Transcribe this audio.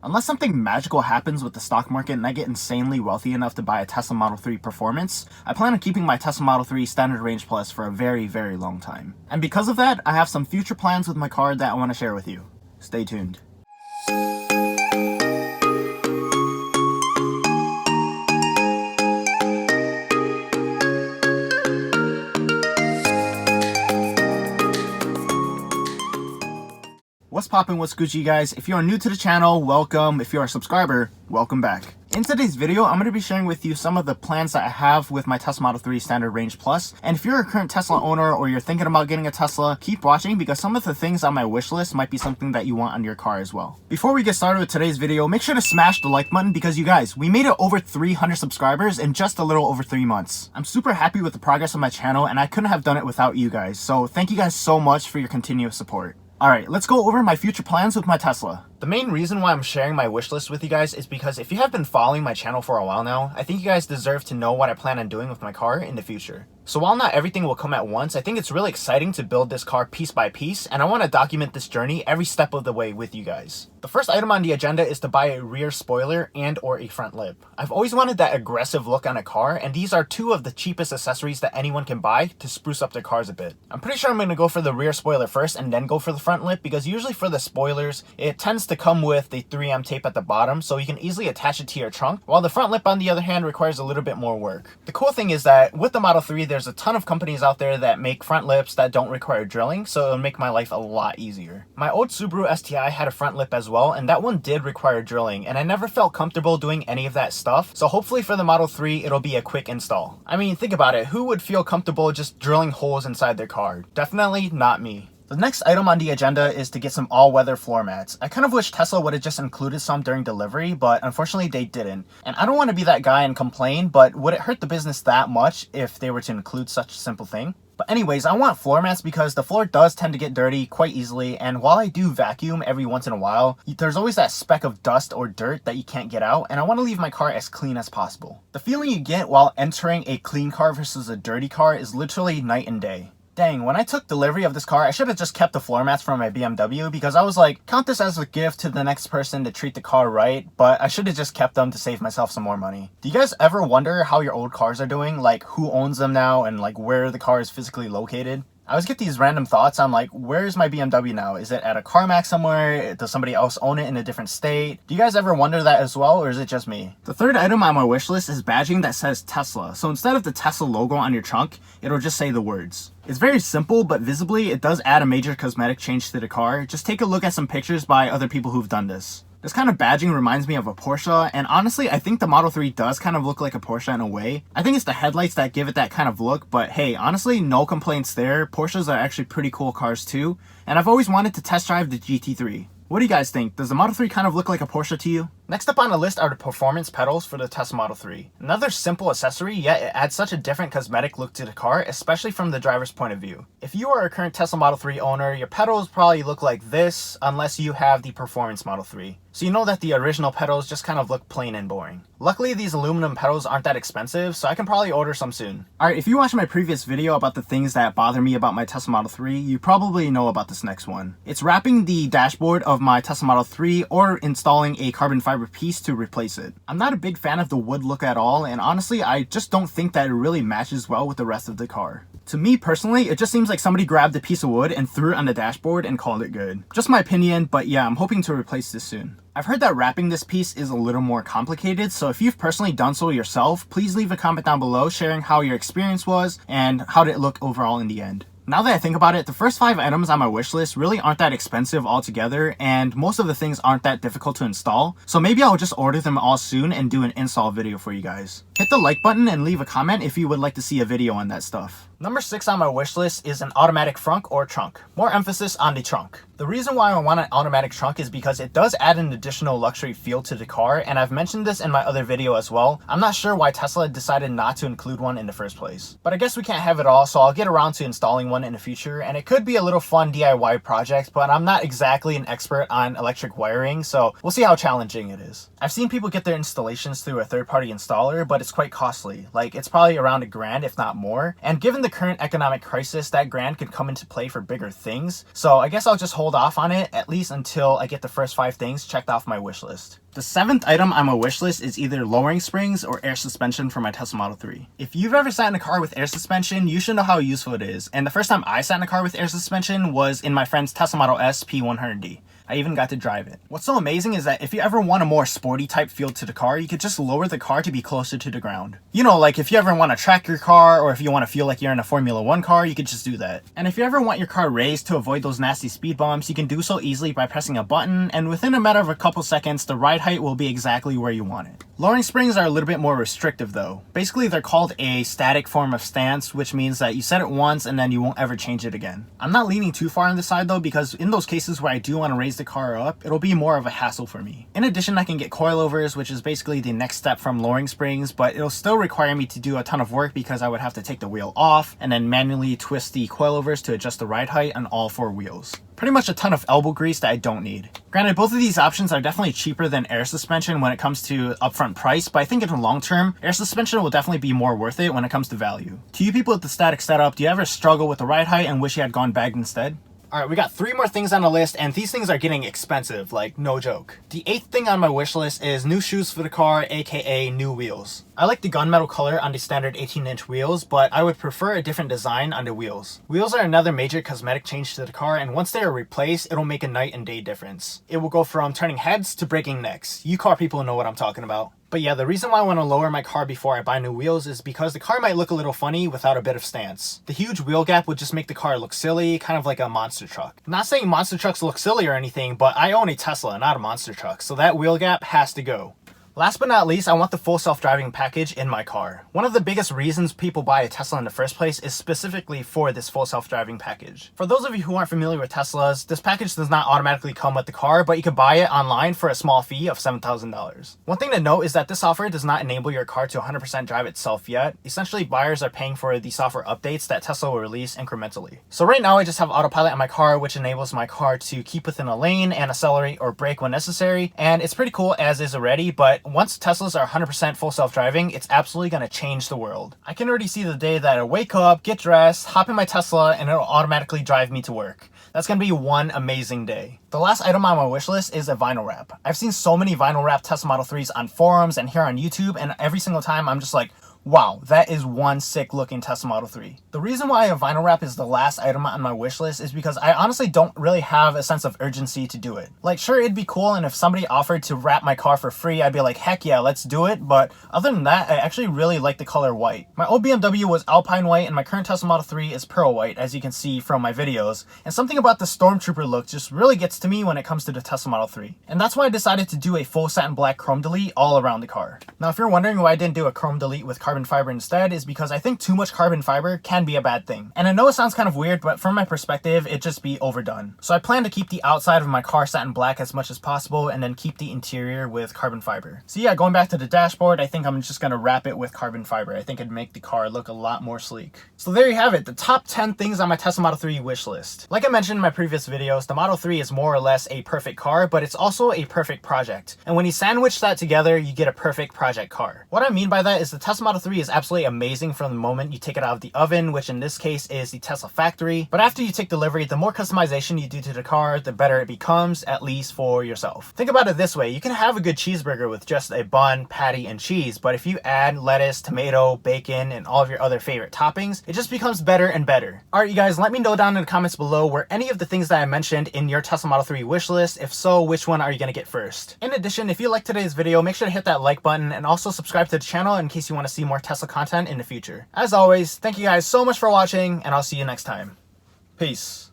Unless something magical happens with the stock market and I get insanely wealthy enough to buy a Tesla Model 3 Performance, I plan on keeping my Tesla Model 3 Standard Range Plus for a very, very long time. And because of that, I have some future plans with my car that I want to share with you. Stay tuned. What's poppin', what's Gucci, guys? If you are new to the channel, welcome. If you're a subscriber, welcome back. In today's video, I'm going to be sharing with you some of the plans that I have with my Tesla Model 3 Standard Range Plus. And if you're a current Tesla owner or you're thinking about getting a Tesla, keep watching because some of the things on my wish list might be something that you want on your car as well. Before we get started with today's video, make sure to smash the like button because you guys, we made it over 300 subscribers in just a little over 3 months. I'm super happy with the progress of my channel and I couldn't have done it without you guys. So thank you guys so much for your continuous support. Alright, let's go over my future plans with my Tesla. The main reason why I'm sharing my wish list with you guys is because if you have been following my channel for a while now, I think you guys deserve to know what I plan on doing with my car in the future. So while not everything will come at once, I think it's really exciting to build this car piece by piece, and I want to document this journey every step of the way with you guys. The first item on the agenda is to buy a rear spoiler and or a front lip. I've always wanted that aggressive look on a car, and these are two of the cheapest accessories that anyone can buy to spruce up their cars a bit. I'm pretty sure I'm going to go for the rear spoiler first and then go for the front lip because usually for the spoilers, it tends to come with the 3M tape at the bottom so you can easily attach it to your trunk, while the front lip on the other hand requires a little bit more work. The cool thing is that with the Model 3, there's a ton of companies out there that make front lips that don't require drilling, so it'll make my life a lot easier. My old Subaru STI had a front lip as well, and that one did require drilling, and I never felt comfortable doing any of that stuff, so hopefully for the Model 3, it'll be a quick install. I mean, think about it, who would feel comfortable just drilling holes inside their car? Definitely not me. The next item on the agenda is to get some all-weather floor mats. I kind of wish Tesla would have just included some during delivery, but unfortunately they didn't. And I don't want to be that guy and complain, but would it hurt the business that much if they were to include such a simple thing? But anyways, I want floor mats because the floor does tend to get dirty quite easily, and while I do vacuum every once in a while, there's always that speck of dust or dirt that you can't get out, and I want to leave my car as clean as possible. The feeling you get while entering a clean car versus a dirty car is literally night and day. Dang, when I took delivery of this car, I should have just kept the floor mats from my BMW because I was like, count this as a gift to the next person to treat the car right, but I should have just kept them to save myself some more money. Do you guys ever wonder how your old cars are doing? Like who owns them now and like where the car is physically located? I always get these random thoughts on like, where's my BMW now? Is it at a CarMax somewhere? Does somebody else own it in a different state? Do you guys ever wonder that as well, or is it just me? The third item on my wish list is badging that says Tesla. So instead of the Tesla logo on your trunk, it'll just say the words. It's very simple, but visibly it does add a major cosmetic change to the car. Just take a look at some pictures by other people who've done this. This kind of badging reminds me of a Porsche, and honestly, I think the Model 3 does kind of look like a Porsche in a way. I think it's the headlights that give it that kind of look, but hey, honestly, no complaints there. Porsches are actually pretty cool cars too, and I've always wanted to test drive the GT3. What do you guys think? Does the Model 3 kind of look like a Porsche to you? Next up on the list are the performance pedals for the Tesla Model 3. Another simple accessory, yet it adds such a different cosmetic look to the car, especially from the driver's point of view. If you are a current Tesla Model 3 owner, your pedals probably look like this unless you have the Performance Model 3. So you know that the original pedals just kind of look plain and boring. Luckily, these aluminum pedals aren't that expensive, so I can probably order some soon. Alright, if you watched my previous video about the things that bother me about my Tesla Model 3, you probably know about this next one. It's wrapping the dashboard of my Tesla Model 3 or installing a carbon fiber piece to replace it. I'm not a big fan of the wood look at all, and honestly, I just don't think that it really matches well with the rest of the car. To me personally, it just seems like somebody grabbed a piece of wood and threw it on the dashboard and called it good. Just my opinion, but yeah, I'm hoping to replace this soon. I've heard that wrapping this piece is a little more complicated, so if you've personally done so yourself, please leave a comment down below sharing how your experience was and how did it look overall in the end. Now that I think about it, the first 5 items on my wish list really aren't that expensive altogether, and most of the things aren't that difficult to install, so maybe I'll just order them all soon and do an install video for you guys. Hit the like button and leave a comment if you would like to see a video on that stuff. Number 6 on my wish list is an automatic frunk or trunk. More emphasis on the trunk. The reason why I want an automatic trunk is because it does add an additional luxury feel to the car, and I've mentioned this in my other video as well. I'm not sure why Tesla decided not to include one in the first place. But I guess we can't have it all, so I'll get around to installing one in the future, and it could be a little fun DIY project, but I'm not exactly an expert on electric wiring, so we'll see how challenging it is. I've seen people get their installations through a third-party installer, but it's quite costly. Like, it's probably around $1,000 if not more, and given the the current economic crisis, that grand could come into play for bigger things. So I guess I'll just hold off on it, at least until I get the first 5 things checked off my wish list. The 7th item on my wish list is either lowering springs or air suspension for my Tesla Model 3. If you've ever sat in a car with air suspension, you should know how useful it is. And the first time I sat in a car with air suspension was in my friend's Tesla Model S P100D. I even got to drive it. What's so amazing is that if you ever want a more sporty type feel to the car, you could just lower the car to be closer to the ground. You know, like if you ever want to track your car, or if you want to feel like you're in a Formula 1 car, you could just do that. And if you ever want your car raised to avoid those nasty speed bumps, you can do so easily by pressing a button, and within a matter of a couple seconds, the ride height will be exactly where you want it. Lowering springs are a little bit more restrictive though. Basically, they're called a static form of stance, which means that you set it once and then you won't ever change it again. I'm not leaning too far on the side though, because in those cases where I do want to raise the car up, it'll be more of a hassle for me. In addition, I can get coilovers, which is basically the next step from lowering springs, but it'll still require me to do a ton of work because I would have to take the wheel off and then manually twist the coilovers to adjust the ride height on all 4 wheels. Pretty much a ton of elbow grease that I don't need. Granted, both of these options are definitely cheaper than air suspension when it comes to upfront price, but I think in the long term, air suspension will definitely be more worth it when it comes to value. To you people with the static setup, do you ever struggle with the ride height and wish you had gone bagged instead? Alright, we got 3 more things on the list, and these things are getting expensive, like no joke. The 8th thing on my wish list is new shoes for the car, aka new wheels. I like the gunmetal color on the standard 18-inch wheels, but I would prefer a different design on the wheels. Wheels are another major cosmetic change to the car, and once they are replaced, it'll make a night and day difference. It will go from turning heads to breaking necks. You car people know what I'm talking about. But yeah, the reason why I want to lower my car before I buy new wheels is because the car might look a little funny without a bit of stance. The huge wheel gap would just make the car look silly, kind of like a monster truck. Not saying monster trucks look silly or anything, but I own a Tesla, not a monster truck, so that wheel gap has to go. Last but not least, I want the full self-driving package in my car. One of the biggest reasons people buy a Tesla in the first place is specifically for this full self-driving package. For those of you who aren't familiar with Teslas, this package does not automatically come with the car, but you can buy it online for a small fee of $7,000. One thing to note is that this software does not enable your car to 100% drive itself yet. Essentially, buyers are paying for the software updates that Tesla will release incrementally. So right now, I just have autopilot on my car, which enables my car to keep within a lane and accelerate or brake when necessary, and it's pretty cool as is already, but once Teslas are 100% full self-driving, it's absolutely going to change the world. I can already see the day that I wake up, get dressed, hop in my Tesla, and it'll automatically drive me to work. That's going to be one amazing day. The last item on my wish list is a vinyl wrap. I've seen so many vinyl wrap Tesla Model 3s on forums and here on YouTube, and every single time I'm just like, wow, that is one sick looking Tesla Model 3. The reason why a vinyl wrap is the last item on my wish list is because I honestly don't really have a sense of urgency to do it. Like, sure, it'd be cool, and if somebody offered to wrap my car for free, I'd be like, heck yeah, let's do it. But other than that, I actually really like the color white. My old BMW was Alpine white, and my current Tesla Model 3 is pearl white, as you can see from my videos. And something about the Stormtrooper look just really gets to me when it comes to the Tesla Model 3. And that's why I decided to do a full satin black chrome delete all around the car. Now, if you're wondering why I didn't do a chrome delete with carbon fiber instead, is because I think too much carbon fiber can be a bad thing. And I know it sounds kind of weird, but from my perspective, it'd just be overdone. So I plan to keep the outside of my car satin black as much as possible, and then keep the interior with carbon fiber. So yeah, going back to the dashboard, I think I'm just gonna wrap it with carbon fiber. I think it'd make the car look a lot more sleek. So there you have it, the top 10 things on my Tesla Model 3 wish list. Like I mentioned in my previous videos, the Model 3 is more or less a perfect car, but it's also a perfect project. And when you sandwich that together, you get a perfect project car. What I mean by that is the Tesla Model 3 is absolutely amazing from the moment you take it out of the oven, which in this case is the Tesla factory. But after you take delivery, the more customization you do to the car, the better it becomes, at least for yourself. Think about it this way, you can have a good cheeseburger with just a bun, patty, and cheese, but if you add lettuce, tomato, bacon, and all of your other favorite toppings, it just becomes better and better. Alright you guys, let me know down in the comments below were any of the things that I mentioned in your Tesla Model 3 wish list. If so, which one are you going to get first? In addition, if you liked today's video, make sure to hit that like button and also subscribe to the channel in case you want to see more Tesla content in the future. As always, thank you guys so much for watching, and I'll see you next time. Peace.